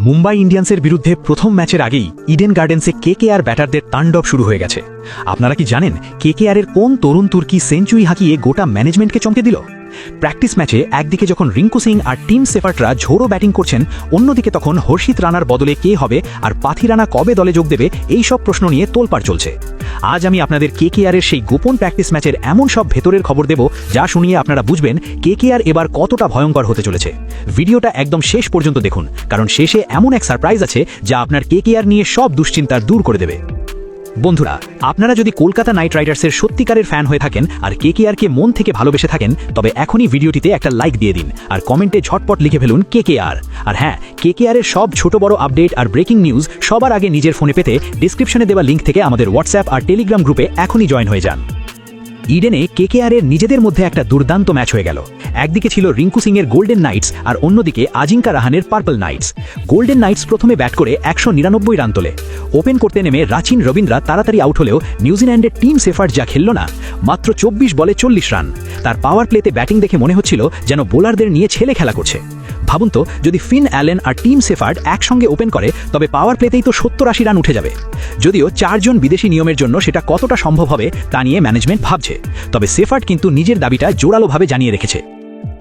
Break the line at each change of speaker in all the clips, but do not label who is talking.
মুম্বাই ইন্ডিয়ান্সের বিরুদ্ধে প্রথম ম্যাচের আগেই ইডেন গার্ডেন্সে কেকেআর ব্যাটারদের তাণ্ডব শুরু হয়ে গেছে। আপনারা কি জানেন কেকেআরের কোন তরুণ তুর্কি সেঞ্চুরি হাঁকিয়ে গোটা ম্যানেজমেন্টকে চমকে দিল? প্র্যাকটিস ম্যাচে একদিকে যখন রিঙ্কু সিং আর টিম সেফার্টরা ঝোড়ো ব্যাটিং করছেন, অন্যদিকে তখন হর্ষিত রানার বদলে কে হবে আর পাথি রানা কবে দলে যোগ দেবে, এই সব প্রশ্ন নিয়ে তোলপাড় চলছে। আজ আমি আপনাদের কেকেআরের সেই গোপন প্র্যাকটিস ম্যাচের এমন সব ভেতরের খবর দেব যা শুনিয়ে আপনারা বুঝবেন কেকেআর এবার কতটা ভয়ঙ্কর হতে চলেছে। ভিডিওটা একদম শেষ পর্যন্ত দেখুন, কারণ শেষে এমন এক সারপ্রাইজ আছে যা আপনার কেকেআর নিয়ে সব দুশ্চিন্তার দূর করে দেবে। বন্ধুরা, আপনারা যদি কলকাতা নাইট রাইডার্সের সত্যিকারের ফ্যান হয়ে থাকেন আর কেকেআরকে মন থেকে ভালোবেসে থাকেন, তবে এখনই ভিডিওটিতে একটা লাইক দিয়ে দিন আর কমেন্টে ঝটপট লিখে ফেলুন কেকেআর। আর হ্যাঁ, কেকেআরের সব ছোট বড় আপডেট আর ব্রেকিং নিউজ সবার আগে নিজের ফোনে পেতে ডিসক্রিপশনে দেওয়া লিঙ্ক থেকে আমাদের হোয়াটসঅ্যাপ আর টেলিগ্রাম গ্রুপে এখনই জয়েন হয়ে যান। ইডেনে কেকেআরের নিজেদের মধ্যে একটা দুর্দান্ত ম্যাচ হয়ে গেল। একদিকে ছিল রিঙ্কু সিংয়ের গোল্ডেন নাইটস আর অন্যদিকে আজিঙ্কা রাহানের পার্পল নাইটস। গোল্ডেন নাইটস প্রথমে ব্যাট করে 199 রান তোলে। ওপেন করতে নেমে রাচিন রবীন্দ্রা তাড়াতাড়ি আউট হলেও নিউজিল্যান্ডের টিম সেফার্ট যা খেলল না, মাত্র 24 বলে 40 রান। তার পাওয়ার প্লেতে ব্যাটিং দেখে মনে হচ্ছিল যেন বোলারদের নিয়ে ছেলে খেলা করছে। ভাবুন তো, যদি ফিন অ্যালেন আর টিম সেফার্ট একসঙ্গে ওপেন করে তবে পাওয়ার প্লেতেই তো 70-80 রান উঠে যাবে। যদিও 4 জন বিদেশি নিয়মের জন্য সেটা কতটা সম্ভব হবে তা নিয়ে ম্যানেজমেন্ট ভাবছে, তবে সেফার্ট কিন্তু নিজের দাবিটা জোরালোভাবে জানিয়ে রেখেছে।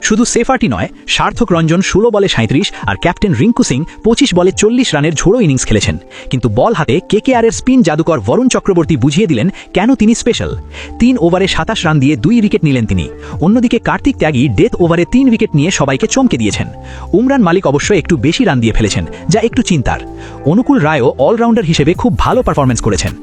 শুধু সেফার্টই নয়, সার্থক রঞ্জন 16 বলে 37 আর ক্যাপ্টেন রিঙ্কু সিং 25 বলে 40 রানের ঝোড়ো ইনিংস খেলেছেন। কিন্তু বল হাতে কেকেআরের স্পিন জাদুকর বরুণ চক্রবর্তী বুঝিয়ে দিলেন কেন তিনি স্পেশাল। 3 ওভারে 27 রান দিয়ে 2 উইকেট নিলেন তিনি। অন্যদিকে কার্তিক ত্যাগী ডেথ ওভারে 3 উইকেট নিয়ে সবাইকে চমকে দিয়েছেন। উমরান মালিক অবশ্য একটু বেশি রান দিয়ে ফেলেছেন, যা একটু চিন্তার। অনুকূল রায়ও অলরাউন্ডার হিসেবে খুব ভালো পারফরমেন্স করেছেন।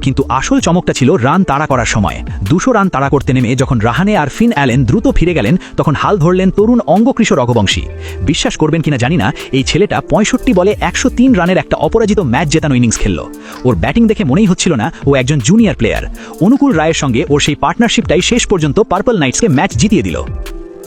কিন্তু আসল চমকটা ছিল রান তাড়া করার সময়। 200 রান তাড়া করতে নেমে যখন রাহানে আর ফিন অ্যালেন দ্রুত ফিরে গেলেন, তখন হাল ধরলেন তরুণ অঙ্গকৃশ রঘুবংশী। বিশ্বাস করবেন কিনা জানি না, এই ছেলেটা 65 বলে 103 রানের একটা অপরাজিত ম্যাচ জেতানো ইনিংস খেলল। ওর ব্যাটিং দেখে মনেই হচ্ছিল না ও একজন জুনিয়র প্লেয়ার। অনুকূল রায়ের সঙ্গে ওর সেই পার্টনারশিপটাই শেষ পর্যন্ত পার্পল নাইটসকে ম্যাচ জিতিয়ে দিল।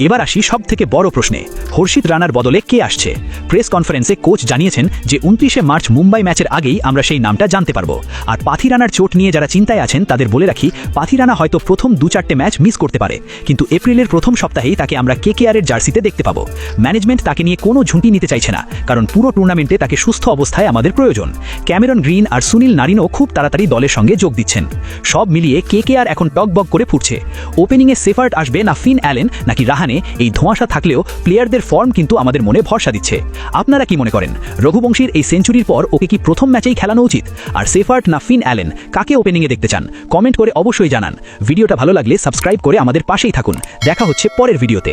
এবার আসি সব থেকে বড় প্রশ্নে, হর্ষিত রানার বদলে কে আসছে? প্রেস কনফারেন্সে কোচ জানিয়েছেন যে 29শে মার্চ মুম্বাই ম্যাচের আগেই আমরা সেই নামটা জানতে পারবো। আর পাথি রানার চোট নিয়ে যারা চিন্তায় আছেন তাদের বলে রাখি, পাথি রানা হয়তো প্রথম 2-4টে ম্যাচ মিস করতে পারে, কিন্তু এপ্রিলের প্রথম সপ্তাহেই তাকে আমরা কেকেআরের জার্সিতে দেখতে পাবো। ম্যানেজমেন্ট তাকে নিয়ে কোনো ঝুঁকি নিতে চাইছে না, কারণ পুরো টুর্নামেন্টে তাকে সুস্থ অবস্থায় আমাদের প্রয়োজন। ক্যামেরন গ্রিন আর সুনীল নারিনও খুব তাড়াতাড়ি দলের সঙ্গে যোগ দিচ্ছেন। সব মিলিয়ে কেকেআর এখন টকবক করে ফুটছে। ওপেনিংয়ে সেফার্ট আসবে না ফিন অ্যালেন নাকি রাহানে, এই ধোঁয়াশা থাকলেও প্লেয়ারদের ফর্ম কিন্তু আমাদের মনে ভরসা দিচ্ছে। আপনারা কি মনে করেন, রঘুবংশীর এই সেঞ্চুরির পর ওকে কি প্রথম ম্যাচেই খেলানো উচিত? আর সেফার্ট না ফিন অ্যালেন, কাকে ওপেনিংয়ে দেখতে চান? কমেন্ট করে অবশ্যই জানান। ভিডিওটা ভালো লাগলে সাবস্ক্রাইব করে আমাদের পাশেই থাকুন। দেখা হচ্ছে পরের ভিডিওতে।